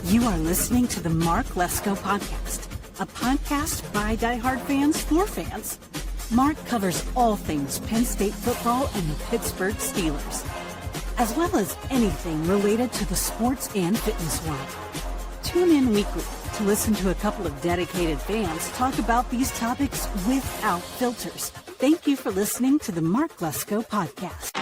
You are listening to the Mark Lesko Podcast, a podcast by diehard fans for fans. Mark covers all things Penn State football and the Pittsburgh Steelers, as well as anything related to the sports and fitness world. Tune in weekly to listen to a couple of dedicated fans talk about these topics without filters. Thank you for listening to the Mark Lesko Podcast.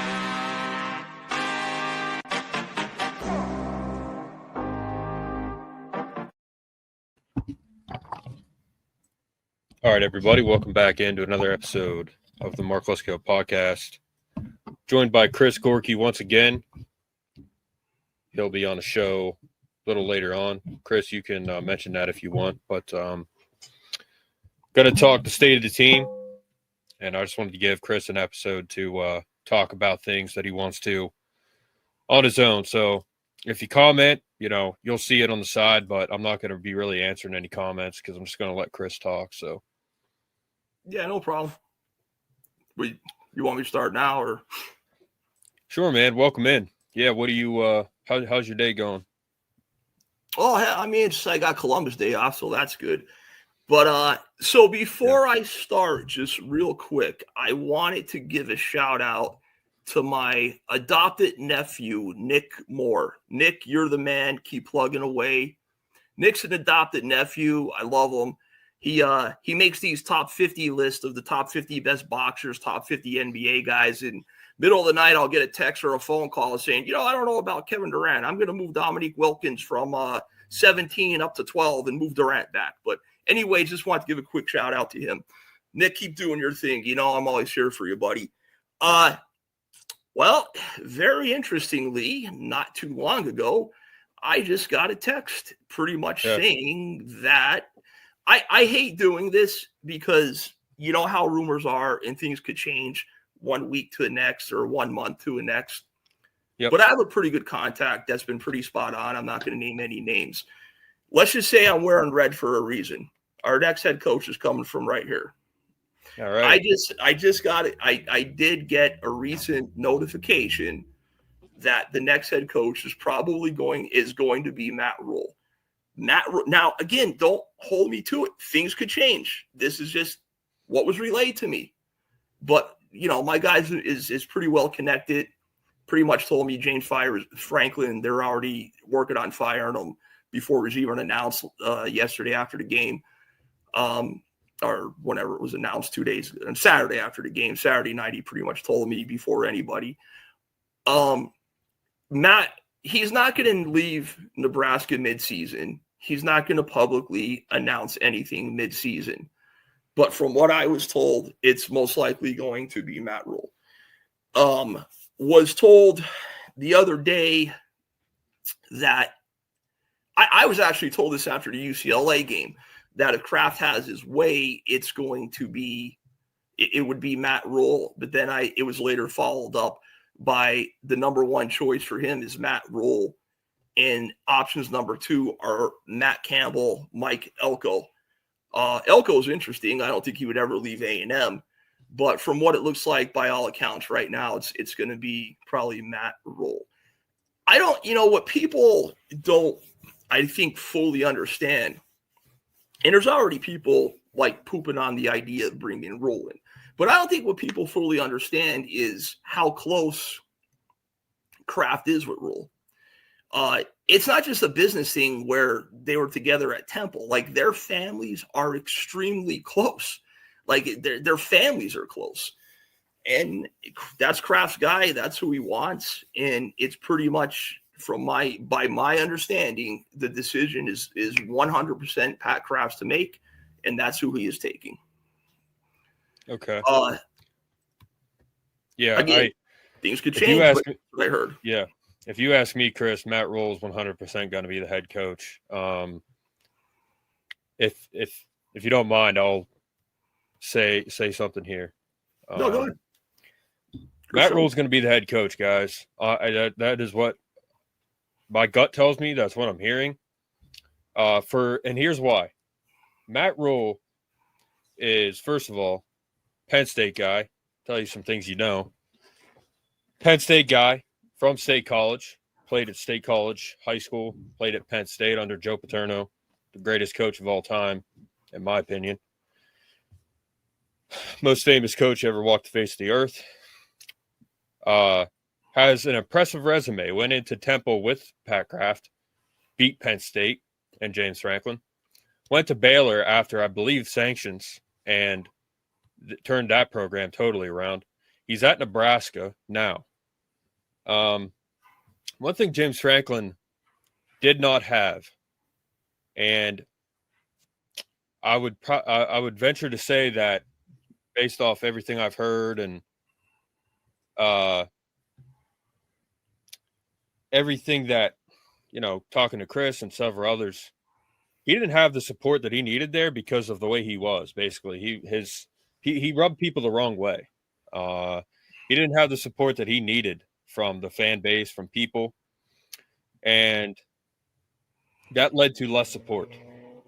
All right, everybody, welcome back into another episode of the Mark Lesko Podcast. Joined by Chris Gorki once again. He'll be on the show a little later on. Chris, you can mention that if you want, but going to talk the state of the team, and I just wanted to give Chris an episode to talk about things that he wants to on his own. So if you comment, you'll see it on the side, but I'm not going to be really answering any comments because I'm just going to let Chris talk. So. Yeah, no problem. You want me to start now or? Sure, man. Welcome in. Yeah. What do you, how's your day going? Oh, I mean, I got Columbus Day off, so that's good. But so before I start, just real quick, I wanted to give a shout out to my adopted nephew, Nick Moore. Nick, you're the man. Keep plugging away. Nick's an adopted nephew. I love him. He makes these top 50 lists of the top 50 best boxers, top 50 NBA guys. In middle of the night, I'll get a text or a phone call saying, I don't know about Kevin Durant. I'm going to move Dominique Wilkins from 17 up to 12 and move Durant back. But anyway, just want to give a quick shout out to him. Nick, keep doing your thing. I'm always here for you, buddy. Well, very interestingly, not too long ago, I just got a text pretty much saying that I hate doing this because you know how rumors are and things could change 1 week to the next or 1 month to the next. Yep. But I have a pretty good contact that's been pretty spot on. I'm not going to name any names. Let's just say I'm wearing red for a reason. Our next head coach is coming from right here. All right. I just got it. I did get a recent notification that the next head coach is going to be Matt Rhule. Now, again, don't hold me to it. Things could change. This is just what was relayed to me. But, my guys is pretty well connected. Pretty much told me James Franklin, they're already working on firing him before it was even announced yesterday after the game. Or whenever it was announced 2 days ago. And Saturday after the game, Saturday night, he pretty much told me before anybody. Matt, he's not going to leave Nebraska midseason. He's not going to publicly announce anything midseason. But from what I was told, it's most likely going to be Matt Rhule. Was told the other day that I was actually told this after the UCLA game, that if Kraft has his way, it would be Matt Rhule. But then it was later followed up by the number one choice for him is Matt Rhule. And options number 2 are Matt Campbell, Mike Elko. Elko is interesting. I don't think he would ever leave A&M. But from what it looks like, by all accounts right now, it's going to be probably Matt Rhule. I don't, what people don't, I think, fully understand. And there's already people like pooping on the idea of bringing Rhule in. But I don't think what people fully understand is how close Kraft is with Rhule. It's not just a business thing where they were together at Temple. Like, their families are extremely close. Like, their families are close. And that's Kraft's guy. That's who he wants. And it's pretty much by my understanding, the decision is 100% Pat Kraft's to make, and that's who he is taking. Okay. Again, things could change. But I heard. Yeah. If you ask me, Chris, Matt Rhule is 100% going to be the head coach. If you don't mind, I'll say something here. No, go ahead. Matt Rhule is going to be the head coach, guys. That is what my gut tells me. That's what I'm hearing. And here's why. Matt Rhule is, first of all, Penn State guy. Tell you some things you know. Penn State guy from State College. played at State College, high school, played at Penn State under Joe Paterno, the greatest coach of all time, in my opinion. Most famous coach ever walked the face of the earth. Has an impressive resume. Went into Temple with Pat Kraft, beat Penn State and James Franklin. Went to Baylor after, I believe, sanctions, and turned that program totally around. He's at Nebraska now. One thing James Franklin did not have, and I would venture to say that based off everything I've heard and everything that, talking to Chris and several others, he didn't have the support that he needed there because of the way he was. Basically, he rubbed people the wrong way. He didn't have the support that he needed from the fan base, from people, and that led to less support.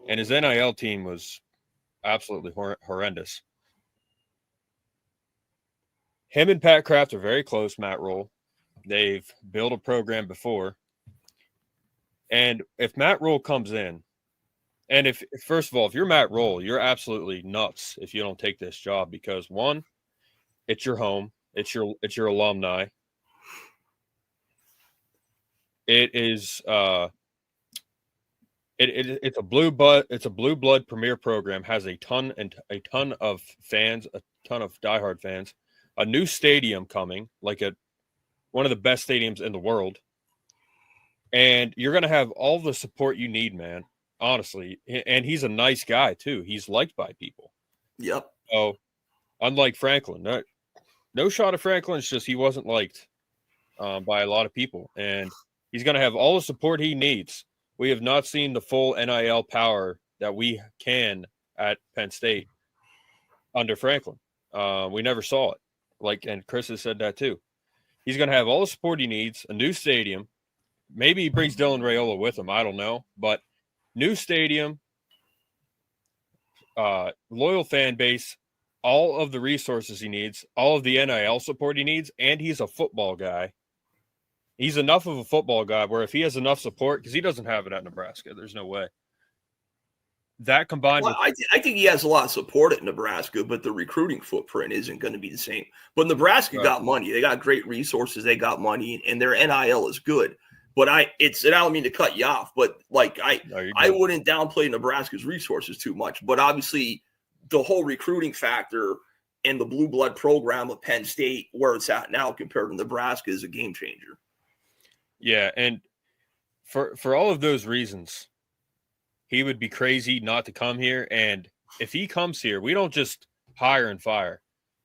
And his NIL team was absolutely horrendous. Him and Pat Kraft are very close, Matt Rhule. They've built a program before. And if Matt Rhule comes in, and if first of all, if you're Matt Rhule, you're absolutely nuts if you don't take this job, because one, it's your home, it's your alumni. It is it's a blue blood premier program, has a ton of fans, a ton of diehard fans, a new stadium coming, like one of the best stadiums in the world. And you're going to have all the support you need, man, honestly. And he's a nice guy too. He's liked by people. Yep. So unlike Franklin, no shot of Franklin. It's just, he wasn't liked by a lot of people, and he's going to have all the support he needs. We have not seen the full NIL power that we can at Penn State under Franklin. We never saw it. And Chris has said that too. He's going to have all the support he needs, a new stadium. Maybe he brings Dylan Raiola with him. I don't know. But new stadium, loyal fan base, all of the resources he needs, all of the NIL support he needs, and he's a football guy. He's enough of a football guy where if he has enough support, because he doesn't have it at Nebraska, there's no way. That combined with... I think he has a lot of support at Nebraska, but the recruiting footprint isn't going to be the same. But Nebraska got money. They got great resources. They got money, and their NIL is good. But I don't mean to cut you off, but I wouldn't downplay Nebraska's resources too much. But obviously, the whole recruiting factor and the blue blood program of Penn State, where it's at now compared to Nebraska, is a game changer. Yeah, and for all of those reasons, he would be crazy not to come here. And if he comes here, we don't just hire and fire.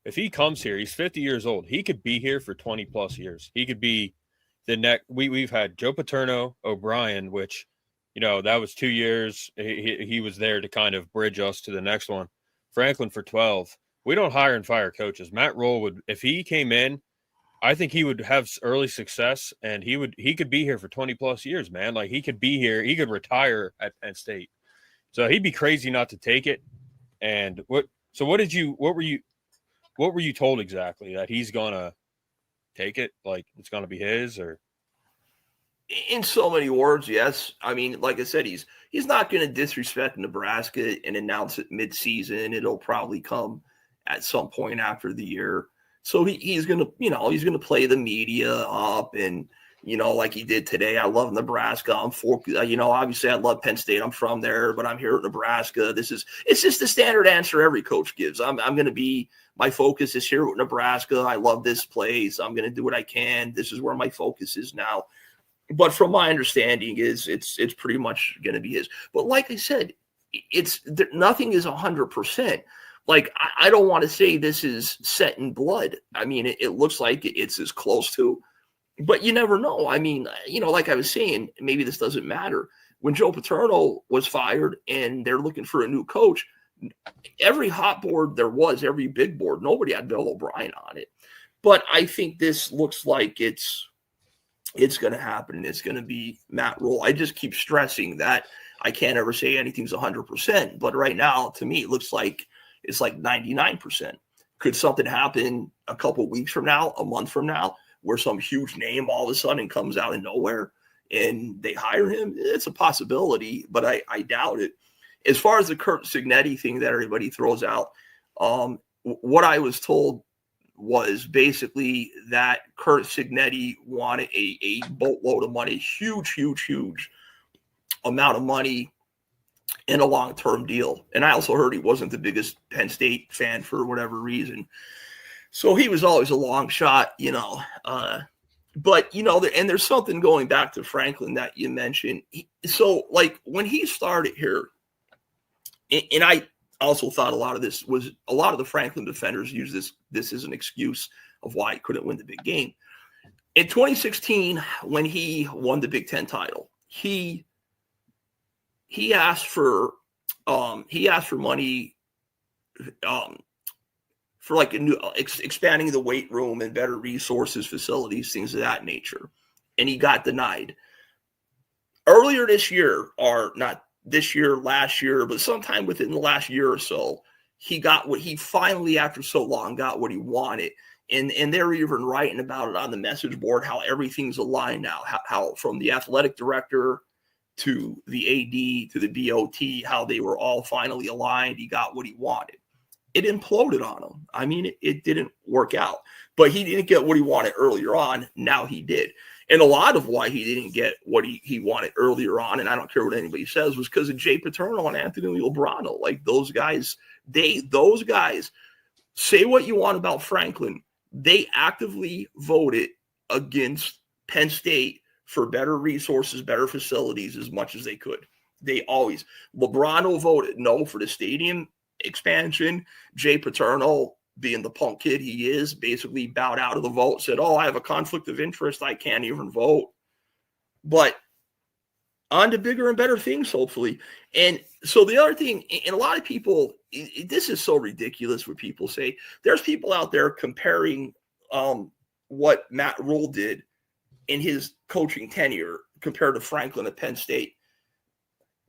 If he comes here, he's 50 years old. He could be here for 20 plus years. He could be the next. We've had Joe Paterno, O'Brien, which, that was 2 years. He was there to kind of bridge us to the next one. Franklin for 12. We don't hire and fire coaches. Matt Rhule would, if he came in, I think he would have early success, and he could be here for 20 plus years, man. He could be here. He could retire at Penn State. So he'd be crazy not to take it. And what were you told exactly, that he's going to take it? It's going to be his, or? In so many words, yes. I mean, like I said, he's not going to disrespect Nebraska and announce it mid-season. It'll probably come at some point after the year. So he's going to play the media up, and, like he did today. I love Nebraska. Obviously I love Penn State. I'm from there, but I'm here at Nebraska. It's just the standard answer every coach gives. I'm going to be, my focus is here with Nebraska. I love this place. I'm going to do what I can. This is where my focus is now. But from my understanding it's pretty much going to be his. But like I said, nothing is 100%. I don't want to say this is set in blood. I mean, it looks like it's as close to, but you never know. I mean, like I was saying, maybe this doesn't matter. When Joe Paterno was fired and they're looking for a new coach, every hot board there was, every big board, nobody had Bill O'Brien on it. But I think this looks like it's going to happen, and it's going to be Matt Rhule. I just keep stressing that I can't ever say anything's 100%. But right now, to me, it looks like it's 99%. Could something happen a couple weeks from now, a month from now? where some huge name all of a sudden comes out of nowhere and they hire him. It's a possibility, but I doubt it. As far as the Curt Cignetti thing that everybody throws out, what I was told was basically that Curt Cignetti wanted a boatload of money, huge amount of money in a long-term deal. And I also heard he wasn't the biggest Penn State fan for whatever reason. So he was always a long shot, but, and there's something going back to Franklin that you mentioned. So, like, when he started here, and I also thought a lot of the Franklin defenders use this as an excuse of why he couldn't win the big game. In 2016, when he won the Big Ten title, he asked for money for like a new expanding the weight room and better resources, facilities, things of that nature, and he got denied. Earlier this year, or not this year, last year, but sometime within the last year or so, he got what he finally, after so long, got what he wanted. And they're even writing about it on the message board, how everything's aligned now, how from the athletic director to the AD to the BOT, how they were all finally aligned. He got what he wanted. It imploded on him. I mean, it didn't work out, but he didn't get what he wanted earlier on. Now he did. And a lot of why he didn't get what he wanted earlier on, and I don't care what anybody says, was because of Jay Paterno and Anthony Lebrano. Like, those guys say what you want about Franklin. They actively voted against Penn State for better resources, better facilities as much as they could. Lebrano voted no for the stadium expansion. Jay Paterno, being the punk kid he is, basically bowed out of the vote, said, I have a conflict of interest, I can't even vote. But on to bigger and better things, hopefully. And so the other thing, and a lot of people, this is so ridiculous what people say. There's people out there comparing what Matt Rhule did in his coaching tenure compared to Franklin at Penn State.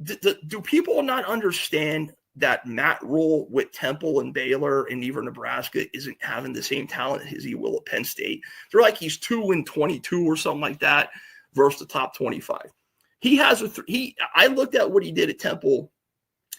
Do people not understand that Matt Rhule with Temple and Baylor and even Nebraska isn't having the same talent as he will at Penn State? They're like he's 2-22 or something like that versus the top 25. He has I looked at what he did at Temple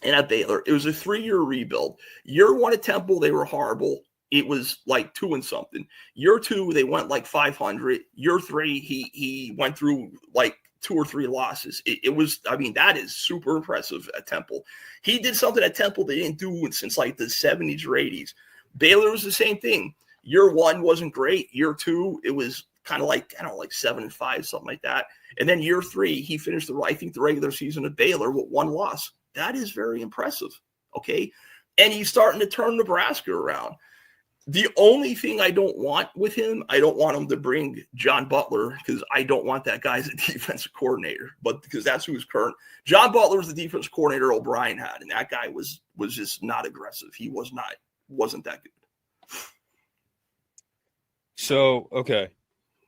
and at Baylor. It was a 3-year rebuild. Year 1 at Temple, they were horrible. It was like 2 and something. Year 2, they went like 500. Year 3, he went through like 2 or 3 losses. It was, I mean, that is super impressive at Temple. He did something at Temple they didn't do since like the 70s or 80s. Baylor was the same thing. Year 1 wasn't great. Year 2, it was kind of like, I don't know, like 7-5, something like that. And then year 3, he finished the regular season at Baylor with 1 loss. That is very impressive. Okay. And he's starting to turn Nebraska around. The only thing I don't want with him, I don't want him to bring John Butler, because I don't want that guy as a defensive coordinator, but because that's who's current. John Butler was the defensive coordinator O'Brien had, and that guy was just not aggressive. He wasn't that good. So, okay.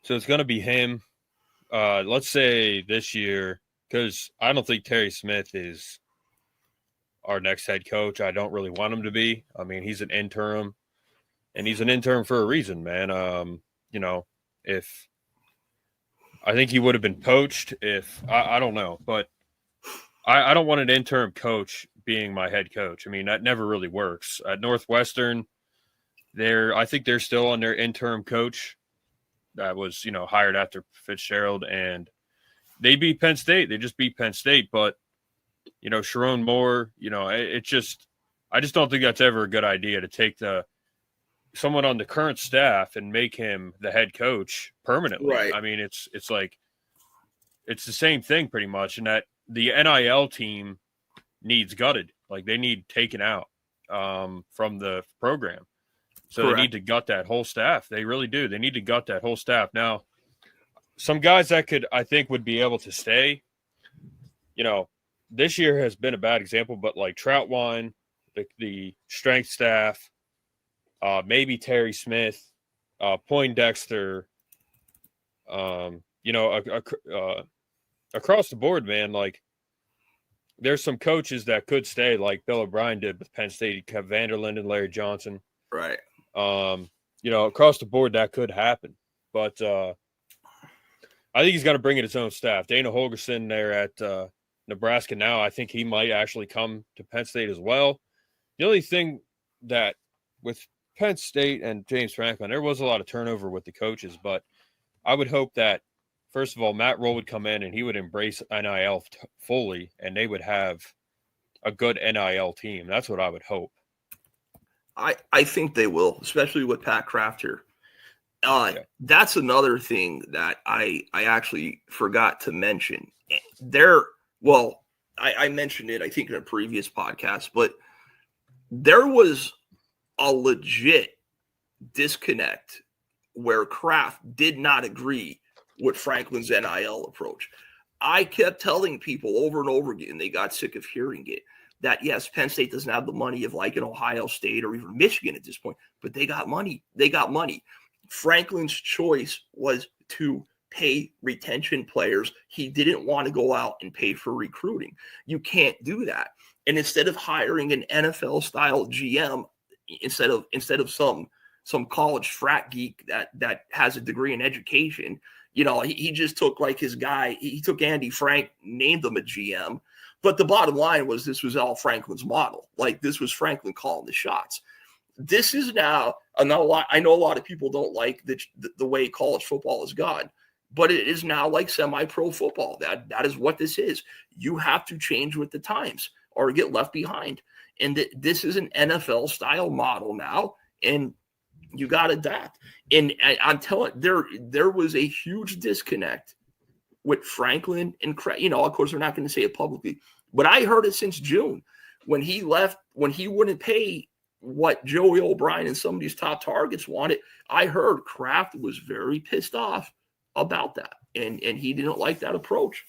So it's going to be him. Let's say this year, because I don't think Terry Smith is our next head coach. I don't really want him to be. I mean, he's an interim. And he's an intern for a reason, man. If I think he would have been poached if I don't know, but I don't want an interim coach being my head coach. I mean, that never really works. At Northwestern, I think they're still on their interim coach that was, hired after Fitzgerald, and they beat Penn State. They just beat Penn State, but Sharon Moore, I just don't think that's ever a good idea to take someone on the current staff and make him the head coach permanently. Right. I mean, it's like, it's the same thing pretty much. And that the NIL team needs gutted. Like, they need taken out from the program. So Correct. They need to gut that whole staff. They really do. They need to gut that whole staff. Now, some guys that I think would be able to stay, this year has been a bad example, but like Troutwine, the strength staff, maybe Terry Smith, Poindexter, across the board, man, like there's some coaches that could stay like Bill O'Brien did with Penn State, Vanderland and Larry Johnson. Right. Across the board that could happen. But I think he's got to bring in his own staff. Dana Holgerson there at Nebraska now, I think he might actually come to Penn State as well. The only thing that with Penn State and James Franklin, there was a lot of turnover with the coaches, but I would hope that, first of all, Matt Rhule would come in and he would embrace NIL fully, and they would have a good NIL team. That's what I would hope. I think they will, especially with Pat Kraft here. That's another thing that I actually forgot to mention. I mentioned it, I think, in a previous podcast, but there was a legit disconnect where Kraft did not agree with Franklin's NIL approach. I kept telling people over and over again, they got sick of hearing it, that yes, Penn State doesn't have the money of like an Ohio State or even Michigan at this point, but they got money. They got money. Franklin's choice was to pay retention players. He didn't want to go out and pay for recruiting. You can't do that. And instead of hiring an NFL style GM, instead of some college frat geek that has a degree in education, he just took like his guy. He took Andy Frank, named him a GM. But the bottom line was this was all Franklin's model. Like, this was Franklin calling the shots. This is now I know a lot of people don't like the way college football has gone, but it is now like semi-pro football. That is what this is. You have to change with the times or get left behind. And this is an NFL style model now, and you got to adapt. And I'm telling there was a huge disconnect with Franklin and of course they're not going to say it publicly, but I heard it since June when he left, when he wouldn't pay what Joey O'Brien and some of these top targets wanted. I heard Kraft was very pissed off about that, and he didn't like that approach.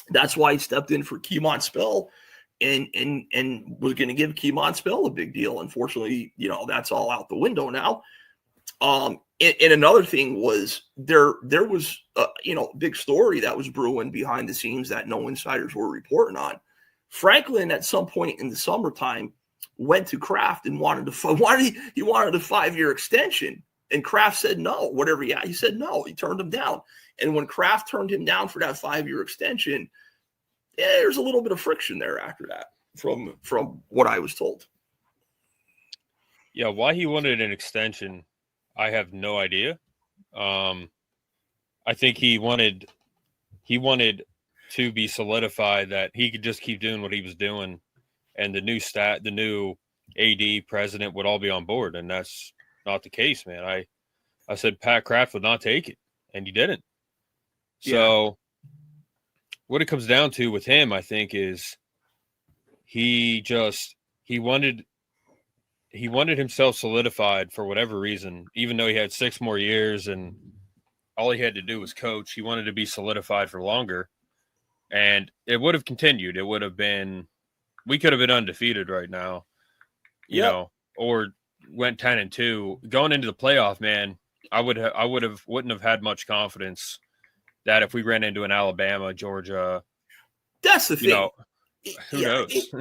That's why he stepped in for Keemon Spell and was going to give Keemon Spell a big deal. Unfortunately, that's all out the window now. And another thing was there was a big story that was brewing behind the scenes that no insiders were reporting on. Franklin at some point in the summertime went to Kraft and wanted a 5-year extension, and Kraft said no. He said no. He turned him down. And when Kraft turned him down for that 5-year extension, there's a little bit of friction there after that, from what I was told. Yeah, why he wanted an extension, I have no idea. I think he wanted to be solidified that he could just keep doing what he was doing, and the new AD president would all be on board, and that's not the case, man. I said Pat Kraft would not take it, and he didn't. So what it comes down to with him, I think, is he wanted himself solidified for whatever reason, even though he had 6 more years and all he had to do was coach. He wanted to be solidified for longer, and it would have continued. It would have been, we could have been undefeated right now, or went 10-2 going into the playoff, man. I wouldn't have had much confidence that if we ran into an Alabama, Georgia, that's the thing. Who knows?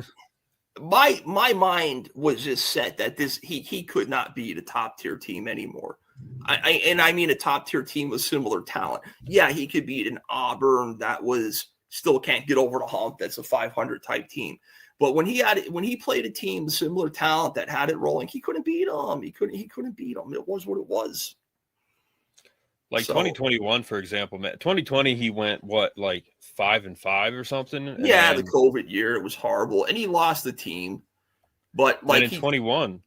My mind was just set that he could not be the top tier team anymore. I mean a top tier team with similar talent. Yeah, he could beat an Auburn that still can't get over the hump. That's a 500 type team. But when he played a team with similar talent that had it rolling, he couldn't beat them. He couldn't beat them. It was what it was. Like 2021, for example, man. 2020, he went 5-5 or something. Yeah, the COVID year, it was horrible, and he lost the team. But in 21,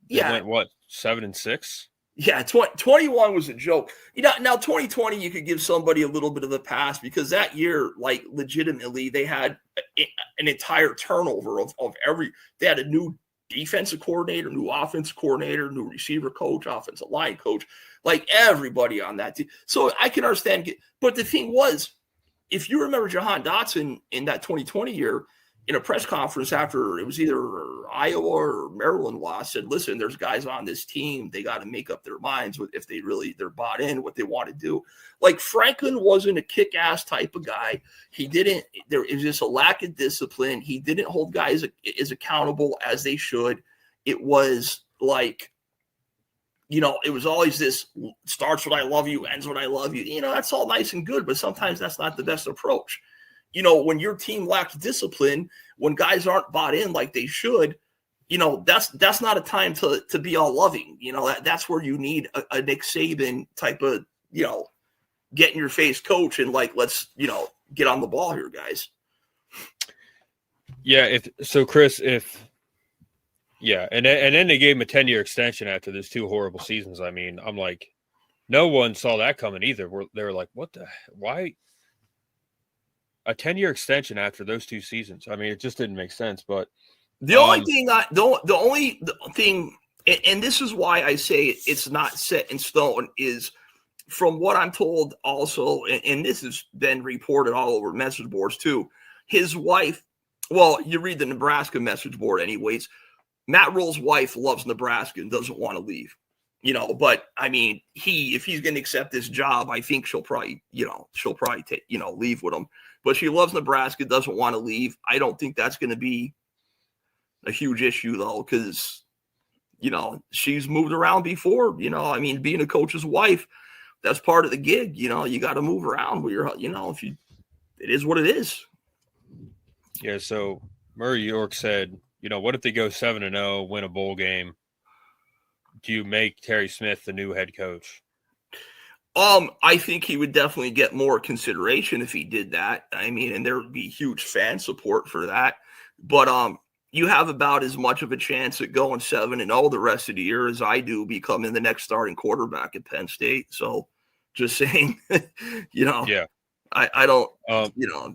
he went 7-6. Yeah, 21 was a joke. Now 2020, you could give somebody a little bit of a pass because that year, legitimately, they had an entire turnover of every. They had a new defensive coordinator, new offensive coordinator, new receiver coach, offensive line coach, everybody on that team. So I can understand. But the thing was, if you remember Jahan Dotson in that 2020 year, in a press conference after it was either Iowa or Maryland lost, said, listen, there's guys on this team. They got to make up their minds if they're bought in, what they want to do. Franklin wasn't a kick-ass type of guy. There was just a lack of discipline. He didn't hold guys as accountable as they should. It was it was always this starts when I love you, ends when I love you. That's all nice and good, but sometimes that's not the best approach. When your team lacks discipline, when guys aren't bought in like they should, that's not a time to be all loving. That's where you need a Nick Saban type of, get in your face coach and let's, get on the ball here, guys. Yeah. Chris, and then they gave him a 10-year extension after those 2 horrible seasons. I mean, I'm like, no one saw that coming either. They were like, why a 10-year extension after those 2 seasons? I mean, it just didn't make sense. But the only thing, and this is why I say it's not set in stone, is from what I'm told also, and this has been reported all over message boards too, his wife, well, you read the Nebraska message board anyways, Matt Rhule's wife loves Nebraska and doesn't want to leave, but I mean, if he's going to accept this job, I think she'll probably take, leave with him, but she loves Nebraska, doesn't want to leave. I don't think that's going to be a huge issue though, because, she's moved around before, I mean, being a coach's wife, that's part of the gig. You got to move around where it is what it is. Yeah. So Murray York said, what if they go 7-0, win a bowl game? Do you make Terry Smith the new head coach? I think he would definitely get more consideration if he did that. I mean, and there would be huge fan support for that. But you have about as much of a chance at going 7-0 the rest of the year as I do becoming the next starting quarterback at Penn State. So just saying, Yeah. I don't,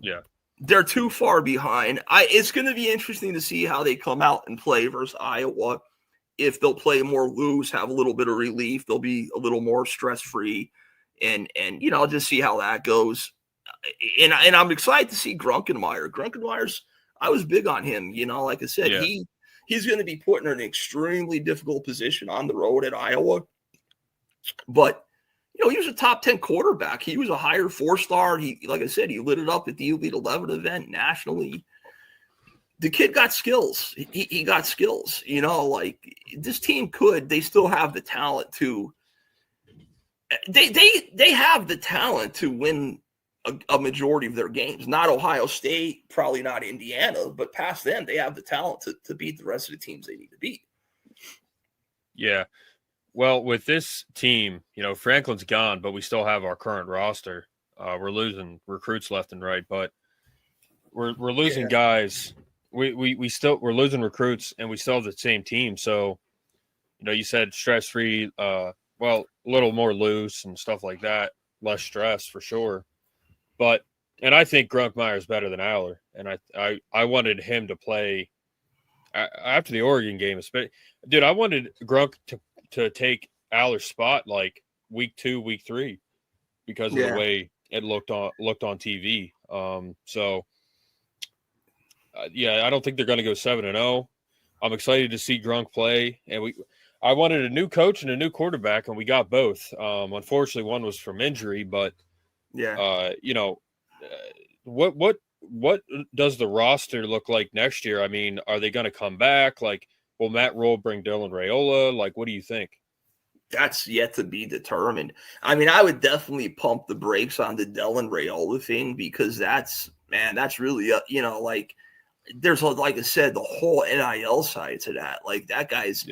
Yeah. They're too far behind. It's going to be interesting to see how they come out and play versus Iowa. If they'll play more loose, have a little bit of relief, they'll be a little more stress-free, and just see how that goes. And I'm excited to see Grunkenmeyer. Grunkenmeyer's, I was big on him. Like I said, Yeah. he's going to be put in an extremely difficult position on the road at Iowa. But he was a top 10 quarterback. He was a higher 4-star. Like I said, he lit it up at the Elite 11 event nationally. The kid got skills. He got skills. This team they still have the talent to. They have the talent to win a majority of their games. Not Ohio State, probably not Indiana, but past them, they have the talent to beat the rest of the teams they need to beat. Yeah. Well, with this team, Franklin's gone, but we still have our current roster. We're losing recruits left and right, but we're losing guys. We're losing recruits, and we still have the same team. So, you said stress-free, a little more loose and stuff like that, less stress for sure. But, and I think Grunkemeyer is better than Aller, and I wanted him to play after the Oregon game. Dude, I wanted Grunk to take Aller's spot like week 2, week 3, because of the way it looked on TV. I don't think they're going to go 7-0. I'm excited to see Grunk play, and I wanted a new coach and a new quarterback, and we got both. Unfortunately, one was from injury, but what does the roster look like next year? I mean, are they going to come back? Like, will Matt Rhule bring Dylan Raiola? Like, what do you think? That's yet to be determined. I mean, I would definitely pump the brakes on the Dylan Raiola thing, because that's really, there's, like I said, the whole NIL side to that. Like, that guy's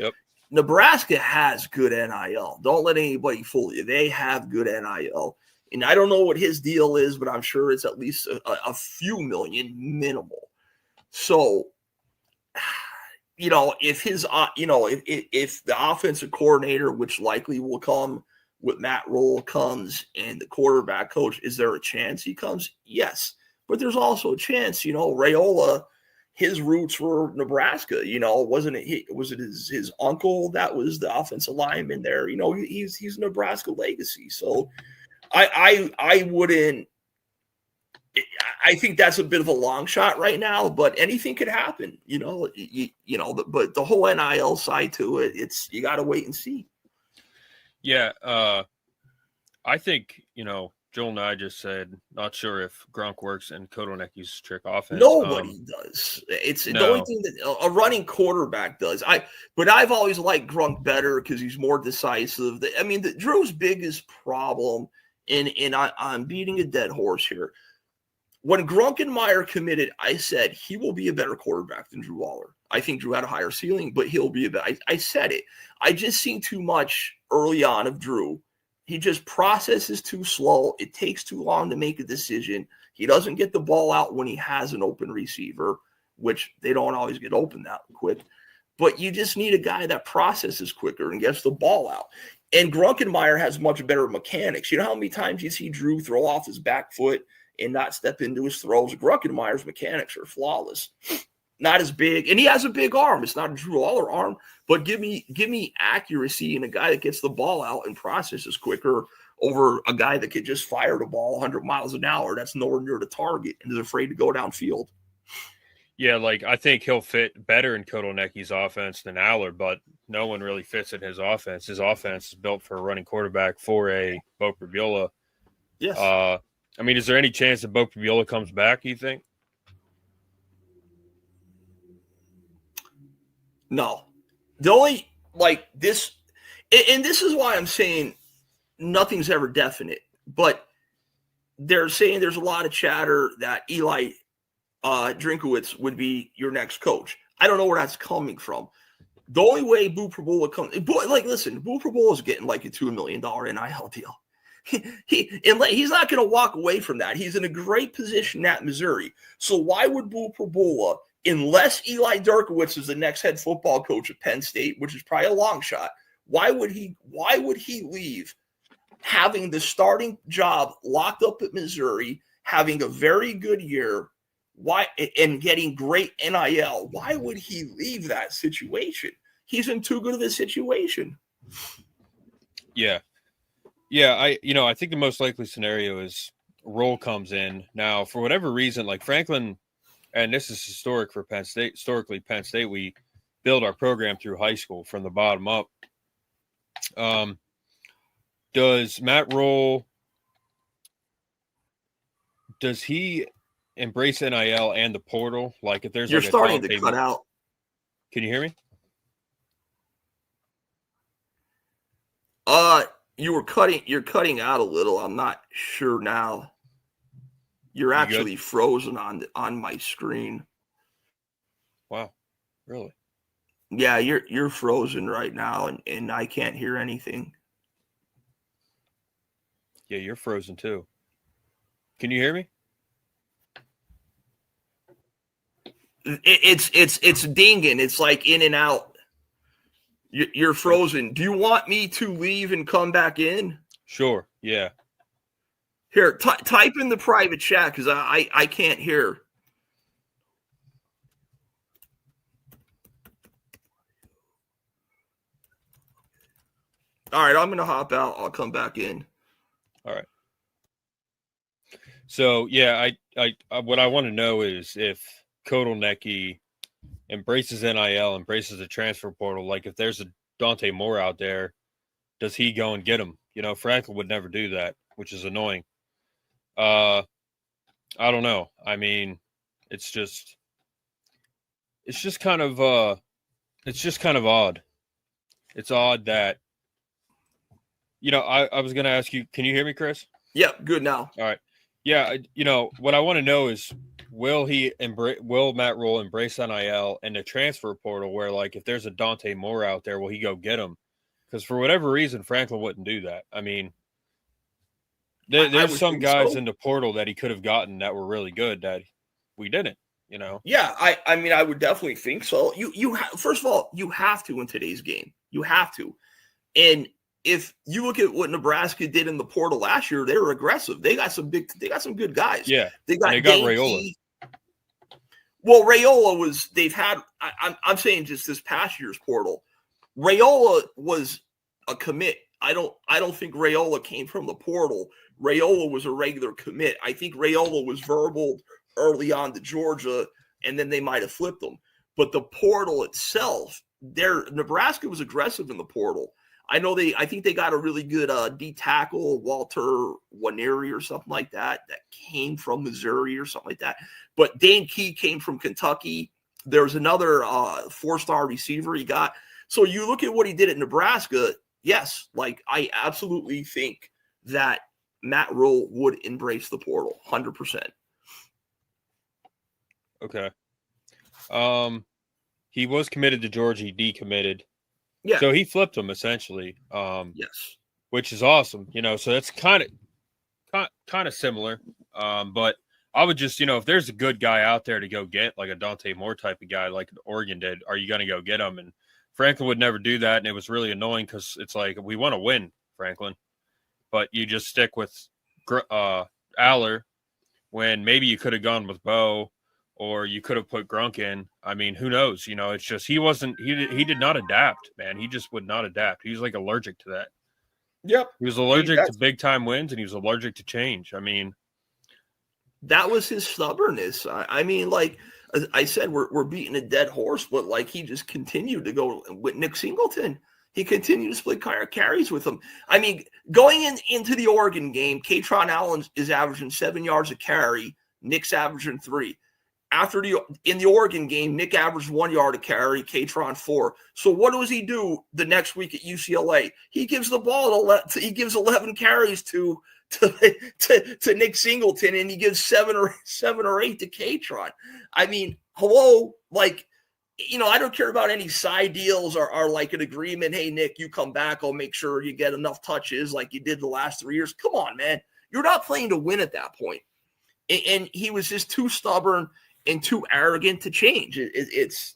Nebraska has good NIL. Don't let anybody fool you. They have good NIL. And I don't know what his deal is, but I'm sure it's at least a few million minimal. So, if his, if the offensive coordinator, which likely will come with Matt Rhule, comes, and the quarterback coach, is there a chance he comes? Yes. But there's also a chance, Raiola, his roots were Nebraska, was it his uncle that was the offensive lineman there? He's Nebraska legacy. So I wouldn't. I think that's a bit of a long shot right now, but anything could happen, but the whole NIL side to it, you got to wait and see. Yeah. I think, Joel and I just said, not sure if Gronk works in Kotelnicki's trick offense. Nobody does. It's the only No. thing that a running quarterback does. But I've always liked Gronk better because he's more decisive. I mean, Drew's biggest problem, and I'm beating a dead horse here. When Grunkenmeyer committed, I said he will be a better quarterback than Drew Waller. I think Drew had a higher ceiling, but he'll be a better. I said it. I just seen too much early on of Drew. He just processes too slow. It takes too long to make a decision. He doesn't get the ball out when he has an open receiver, which they don't always get open that quick. But you just need a guy that processes quicker and gets the ball out. And Grunkenmeyer has much better mechanics. You know how many times you see Drew throw off his back foot and not step into his throws? Grunkenmeyer's mechanics are flawless. Not as big, and he has a big arm. It's not a Drew Waller arm, but give me accuracy and a guy that gets the ball out and processes quicker over a guy that could just fire the ball 100 miles an hour. That's nowhere near the target and is afraid to go downfield. Yeah, like I think he'll fit better in Kotelnicki's offense than Aller, but no one really fits in his offense. His offense is built for a running quarterback for a Bo Prabiola. Yes. I mean, is there any chance that Bo Prabiola comes back, you think? No. The only, like, this, and this is why I'm saying nothing's ever definite, but they're saying there's a lot of chatter that Eli Drinkowitz would be your next coach. I don't know where that's coming from. The only way Boo Prabula comes, listen, Boo Prabula is getting like a $2 million NIL deal. He's not going to walk away from that. He's in a great position at Missouri. So why would Boo Prabula, unless Eli Drinkowitz is the next head football coach at Penn State, which is probably a long shot, why would he leave having the starting job locked up at Missouri, having a very good year, and getting great NIL? Why would he leave that situation? He's in too good of a situation. Yeah. I think the most likely scenario is Rhule comes in. Now, for whatever reason, like Franklin, and this is historic for Penn State. Historically, Penn State, we build our program through high school from the bottom up. Does Matt Rhule, does he embrace NIL and the portal? Like if there's You're like starting to cut out. Can you hear me? You're cutting out a little. I'm not sure now. You're actually frozen on my screen. Wow. Really? Yeah, you're frozen right now and I can't hear anything. Yeah, you're frozen too. Can you hear me? It's dinging. It's like in and out. You're frozen. Do you want me to leave and come back in? Sure. Yeah. Here, type in the private chat because I can't hear. All right, I'm going to hop out. I'll come back in. All right. So, yeah, I what I want to know is if Kotelnicki embraces NIL, embraces the transfer portal, like if there's a Dante Moore out there, does he go and get him? You know, Franklin would never do that, which is annoying. I don't know. I mean, it's just kind of odd. It's odd that, you know, I was going to ask you, can you hear me, Chris? Yep, good now. All right. Yeah, what I want to know is, will Matt Rhule embrace NIL and the transfer portal where, like, if there's a Dante Moore out there, will he go get him? Because for whatever reason, Franklin wouldn't do that. I mean, there's some guys in the portal that he could have gotten that were really good that we didn't, you know? Yeah, I mean, I would definitely think so. First of all, you have to in today's game. You have to. And if you look at what Nebraska did in the portal last year, they were aggressive. They got some good guys. Yeah. They got Raiola. Well, Raiola I'm saying just this past year's portal. Raiola was a commit. I don't think Raiola came from the portal. Raiola was a regular commit. I think Raiola was verbal early on to Georgia, and then they might have flipped him. But the portal itself, Nebraska was aggressive in the portal. I think they got a really good D tackle, Walter Waneri or something like that came from Missouri or something like that. But Dane Key came from Kentucky. There's another 4-star receiver he got. So you look at what he did at Nebraska. Yes, like I absolutely think that Matt Rhule would embrace the portal 100%. Okay. He was committed to Georgia. He decommitted. Yeah. So he flipped him essentially. Yes. Which is awesome. So that's kind of similar. But I would just, if there's a good guy out there to go get, like a Dante Moore type of guy, like Oregon did, are you going to go get him? And Franklin would never do that. And it was really annoying because it's like, we want to win, Franklin. But you just stick with Aller when maybe you could have gone with Bo or you could have put Grunk in. I mean, who knows? It's just he did not adapt, man. He just would not adapt. He was like allergic to that. Yep. He was allergic to big-time wins, and he was allergic to change. I mean, that was his stubbornness. I mean, like I said, we're beating a dead horse, but like he just continued to go with Nick Singleton. He continued to split carries with him. I mean, going into the Oregon game, Katron Allen is averaging 7 yards a carry. Nick's averaging 3. In the Oregon game, Nick averaged 1 yard a carry, Katron 4. So what does he do the next week at UCLA? He gives the ball he gives 11 carries to Nick Singleton, and he gives 7 or 8 to Katron. I mean, hello, like, I don't care about any side deals or like an agreement. Hey, Nick, you come back. I'll make sure you get enough touches like you did the last 3 years. Come on, man. You're not playing to win at that point. And he was just too stubborn and too arrogant to change. It's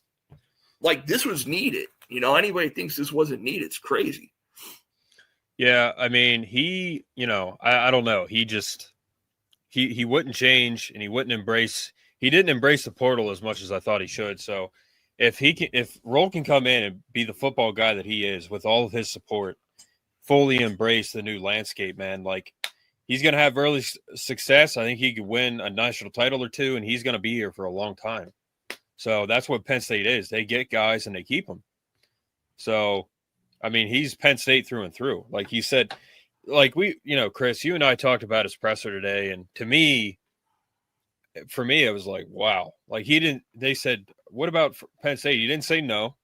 like this was needed. Anybody thinks this wasn't needed, it's crazy. Yeah, I mean, he, I don't know. He just he wouldn't change and he didn't embrace the portal as much as I thought he should. So if Rhule can come in and be the football guy that he is with all of his support, fully embrace the new landscape, man, like he's going to have early success. I think he could win a national title or two, and he's going to be here for a long time. So that's what Penn State is. They get guys and they keep them. So, I mean, he's Penn State through and through. Like he said, like Chris, you and I talked about his presser today, and for me, it was like, wow. Like they said, what about Penn State? He didn't say no.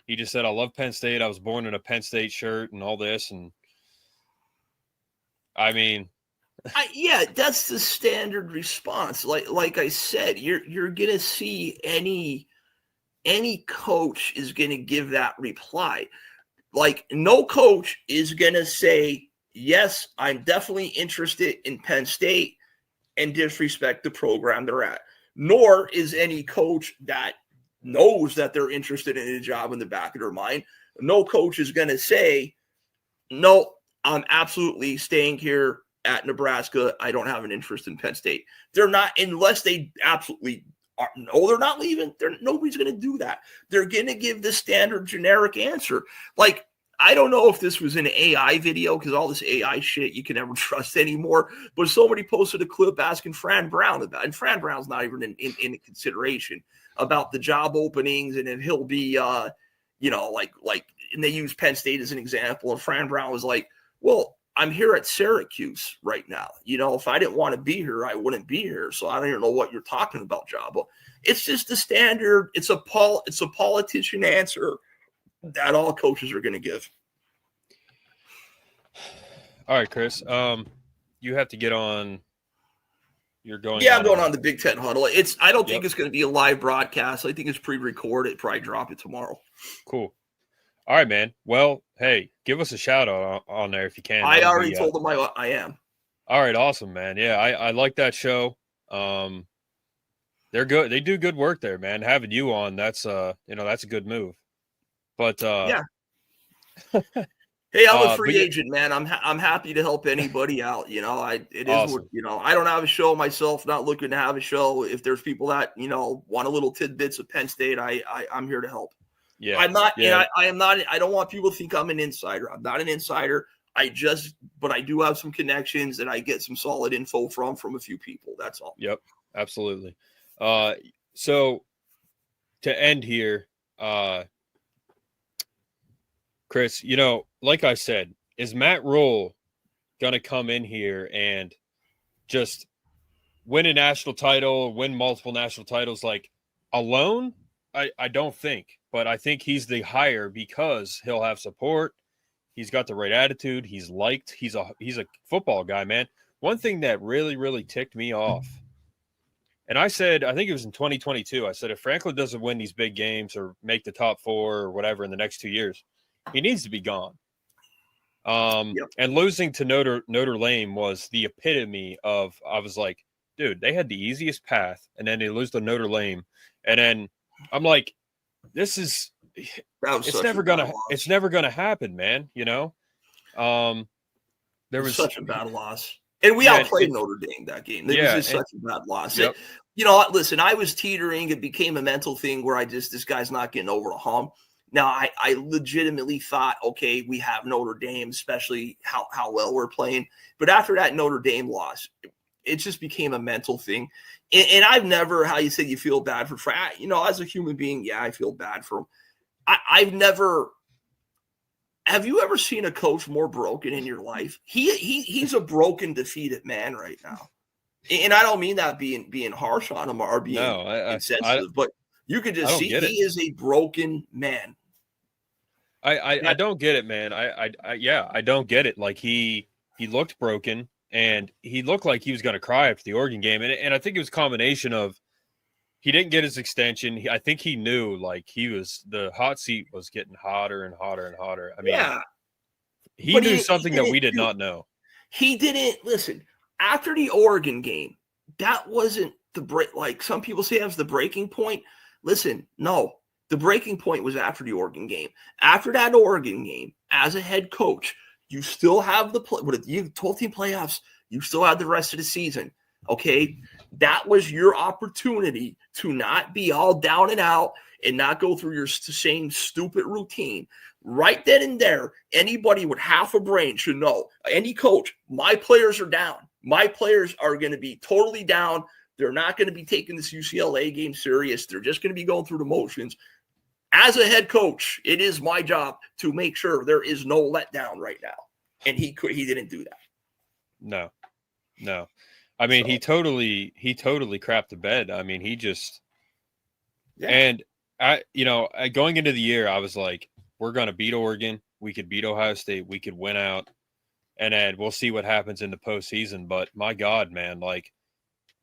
He just said, I love Penn State. I was born in a Penn State shirt and all this. And I mean, that's the standard response. Like I said, you're gonna see any coach is gonna give that reply. Like no coach is gonna say, yes, I'm definitely interested in Penn State and disrespect the program they're at. Nor is any coach that knows that they're interested in a job in the back of their mind. No coach is gonna say, no, I'm absolutely staying here at Nebraska. I don't have an interest in Penn State. They're not, unless they absolutely are. No, they're not leaving. Nobody's going to do that. They're going to give the standard generic answer. Like, I don't know if this was an AI video because all this AI shit you can never trust anymore. But somebody posted a clip asking Fran Brown about, and Fran Brown's not even in consideration about the job openings and if he'll be, and they use Penn State as an example. And Fran Brown was like, well, I'm here at Syracuse right now. If I didn't want to be here, I wouldn't be here. So I don't even know what you're talking about, Jabba. It's just the standard. It's a politician answer that all coaches are going to give. All right, Chris. You have to get on. You're going. Yeah, I'm going on the Big Ten huddle. I don't think it's going to be a live broadcast. I think it's pre-recorded. Probably drop it tomorrow. Cool. All right, man. Well, hey, give us a shout out on there if you can. I already told them I am. All right, awesome, man. Yeah, I like that show. They're good. They do good work there, man. Having you on, that's that's a good move. But yeah. Hey, I'm a free agent, man. I'm happy to help anybody out. It is awesome. I don't have a show myself. Not looking to have a show. If there's people that want a little tidbits of Penn State, I'm here to help. Yeah, I'm not. Yeah. I am not. I don't want people to think I'm an insider. I'm not an insider. But I do have some connections that I get some solid info from a few people. That's all. Yep, absolutely. So to end here, Chris, like I said, is Matt Rhule going to come in here and just win a national title, win multiple national titles like alone? I don't think, but I think he's the hire because he'll have support. He's got the right attitude. He's liked. He's a football guy, man. One thing that really, really ticked me off, and I said, I think it was in 2022, I said, if Franklin doesn't win these big games or make the top 4 or whatever in the next 2 years, he needs to be gone. And losing to Notre Dame was the epitome of, I was like, dude, they had the easiest path, and then they lose to Notre Dame, and then I'm like, it's never gonna happen, man. You know, there was such a bad loss, and we outplayed Notre Dame that game. It was just such a bad loss. Yep. You know, listen, I was teetering. It became a mental thing where this guy's not getting over the hump. Now, I legitimately thought, okay, we have Notre Dame, especially how well we're playing. But after that Notre Dame loss, it just became a mental thing. And I've never, how you said you feel bad for Frank, you know, as a human being, yeah, I feel bad for him. Have you ever seen a coach more broken in your life? He's a broken, defeated man right now. And I don't mean that being harsh on him or being insensitive, but you could just see he is a broken man. I don't get it, man. I don't get it. Like he looked broken. And he looked like he was going to cry after the Oregon game. And I think it was a combination of he didn't get his extension. I think he knew like the hot seat was getting hotter and hotter and hotter. I mean, he knew something that we did not know. He didn't listen after the Oregon game. That wasn't the break. Like some people say, that was the breaking point. Listen, no, the breaking point was after the Oregon game. After that Oregon game, as a head coach, you still have the 12-team playoffs. You still have the rest of the season. Okay, that was your opportunity to not be all down and out and not go through your same stupid routine. Right then and there, anybody with half a brain should know. Any coach, my players are down. My players are going to be totally down. They're not going to be taking this UCLA game serious. They're just going to be going through the motions. As a head coach, it is my job to make sure there is no letdown right now. And he didn't do that. No. I mean, he totally crapped the bed. I mean, he just and going into the year, I was like, we're going to beat Oregon. We could beat Ohio State. We could win out. And then we'll see what happens in the postseason. But my God, man, like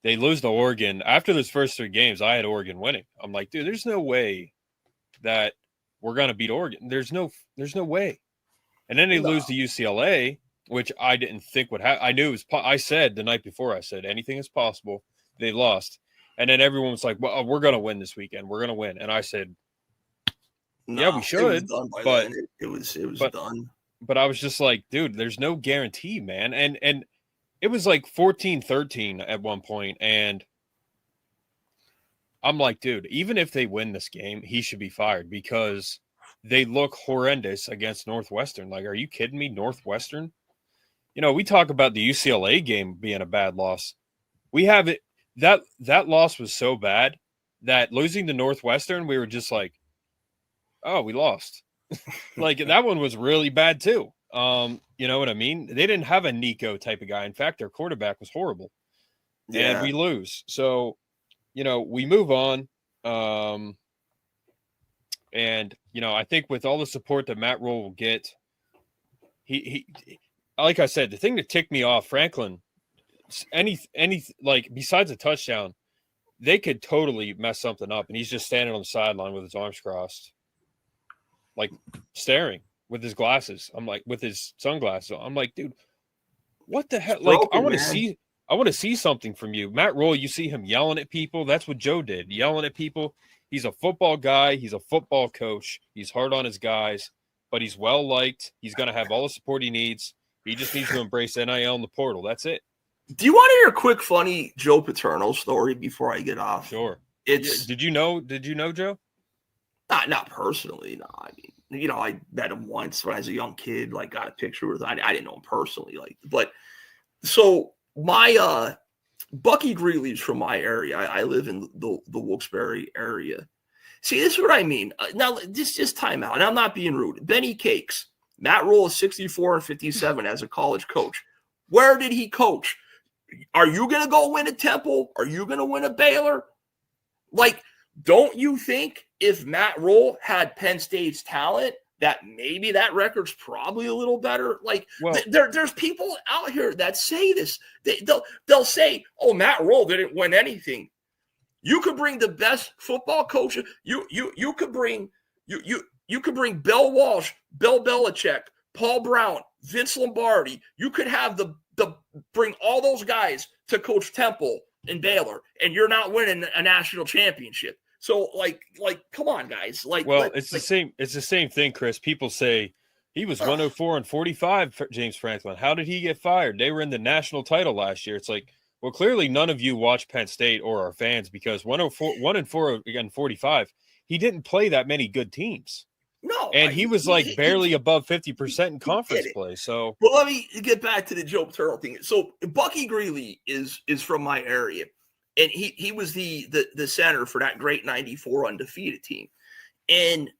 they lose to Oregon. After those first 3 games, I had Oregon winning. I'm like, dude, there's no way that we're going to beat Oregon. There's no way. And then they lose to UCLA, which I didn't think would happen. I knew it was. I said the night before, I said anything is possible. They lost. And then everyone was like, well, we're going to win this weekend. We're going to win. And I said, yeah, we should. It was done. But I was just like, dude, there's no guarantee, man. And it was like 14-13 at one point. And I'm like, dude, even if they win this game, he should be fired because they look horrendous against Northwestern. Like, are you kidding me? Northwestern? You know, we talk about the UCLA game being a bad loss. We have it. That loss was so bad that losing to Northwestern, we were just like, oh, we lost. Like, that one was really bad too. You know what I mean? They didn't have a Nico type of guy. In fact, their quarterback was horrible. And we lose. So, you know, we move on. And, you know, I think with all the support that Matt Rhule will get, he like I said, the thing that ticked me off, Franklin, any like besides a touchdown, they could totally mess something up. And he's just standing on the sideline with his arms crossed, like staring with his glasses. I'm like, with his sunglasses. I'm like, dude, what the hell? Like, I want to see something from you. Matt Rhule, you see him yelling at people. That's what Joe did, yelling at people. He's a football guy. He's a football coach. He's hard on his guys, but he's well-liked. He's going to have all the support he needs. He just needs to embrace NIL in the portal. That's it. Do you want to hear a quick, funny Joe Paterno story before I get off? Sure. Did you know Joe? Not personally. No, I mean, you know, I met him once when I was a young kid, like got a picture with him. I didn't know him personally. But so my Bucky Greeley's from my area. I live in the Wilkes-Barre area. See, this is what I mean. Now, just time out. And I'm not being rude. Benny Cakes Matt Rhule is 64-57 as a college coach. Where did he coach? Are you going to go win a Temple? Are you going to win a Baylor? Like, don't you think if Matt Rhule had Penn State's talent, that maybe that record's probably a little better? Like, well, there's people out here that say this. They'll say, "Oh, Matt Rhule didn't win anything." You could bring the best football coach. You could bring Bill Walsh, Bill Belichick, Paul Brown, Vince Lombardi. You could have bring all those guys to coach Temple and Baylor, and you're not winning a national championship. So, like, come on, guys. Like, well, it's the same. It's the same thing, Chris. People say he was 104-45 for James Franklin. How did he get fired? They were in the national title last year. It's like, well, clearly none of you watch Penn State or are fans, because 104 again 45. He didn't play that many good teams. No, and he was like barely above 50% in conference play. So, well, let me get back to the Joe Turtle thing. So, Bucky Greeley is from my area, and he was the center for that great '94 undefeated team. And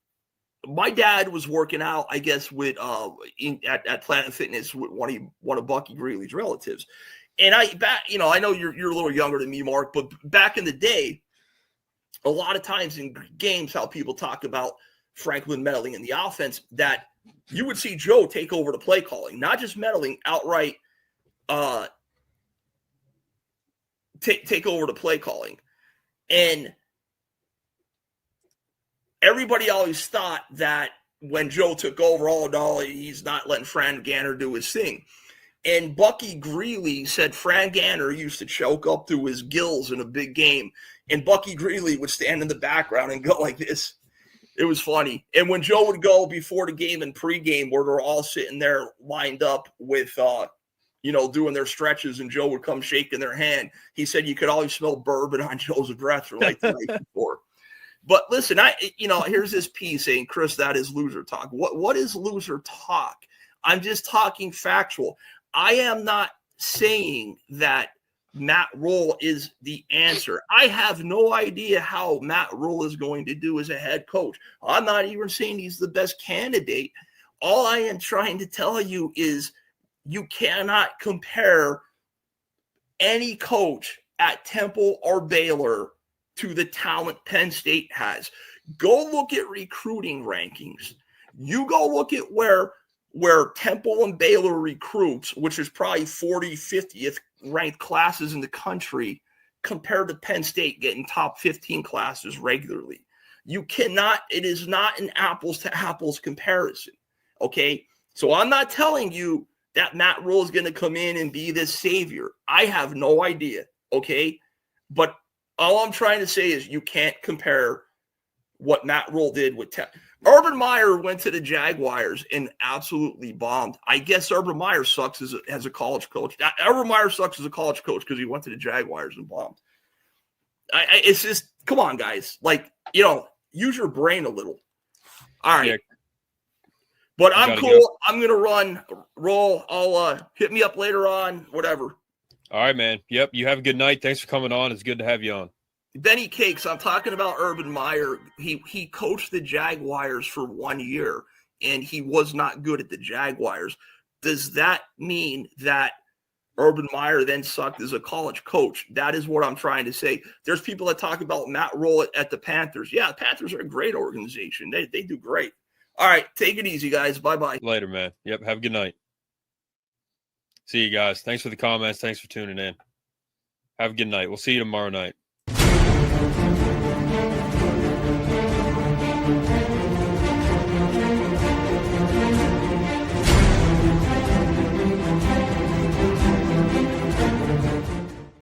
my dad was working out, I guess, with at Planet Fitness with one of Bucky Greeley's relatives. And I know you're a little younger than me, Mark, but back in the day, a lot of times in games, how people talk about Franklin meddling in the offense, that you would see Joe take over the play calling, not just meddling, outright take over the play calling. And everybody always thought that when Joe took over, no, he's not letting Fran Ganner do his thing. And Bucky Greeley said Fran Ganner used to choke up to his gills in a big game, and Bucky Greeley would stand in the background and go like this. It was funny. And when Joe would go before the game and pregame, where they're all sitting there lined up with, doing their stretches, and Joe would come shaking their hand, he said you could always smell bourbon on Joe's breath for like the night before. But listen, here's this piece saying, Chris, that is loser talk. What is loser talk? I'm just talking factual. I am not saying that Matt Rhule is the answer. I have no idea how Matt Rhule is going to do as a head coach. I'm not even saying he's the best candidate. All I am trying to tell you is you cannot compare any coach at Temple or Baylor to the talent Penn State has. Go look at recruiting rankings. You go look at where Temple and Baylor recruits, which is probably 40, 50th ranked classes in the country, compared to Penn State getting top 15 classes regularly. It is not an apples to apples comparison. Okay. So I'm not telling you that Matt Rhule is going to come in and be this savior. I have no idea. Okay. But all I'm trying to say is you can't compare what Matt Rhule did with Urban Meyer went to the Jaguars and absolutely bombed. I guess Urban Meyer sucks as a college coach. Urban Meyer sucks as a college coach because he went to the Jaguars and bombed. It's just, come on, guys. Like, use your brain a little. All right. Yeah. But I'm cool. Go. I'm going to roll. I'll hit me up later on, whatever. All right, man. Yep. You have a good night. Thanks for coming on. It's good to have you on. Benny Cakes, I'm talking about Urban Meyer. He coached the Jaguars for 1 year, and he was not good at the Jaguars. Does that mean that Urban Meyer then sucked as a college coach? That is what I'm trying to say. There's people that talk about Matt Rhule at the Panthers. Yeah, the Panthers are a great organization. They do great. All right, take it easy, guys. Bye-bye. Later, man. Yep, have a good night. See you guys. Thanks for the comments. Thanks for tuning in. Have a good night. We'll see you tomorrow night.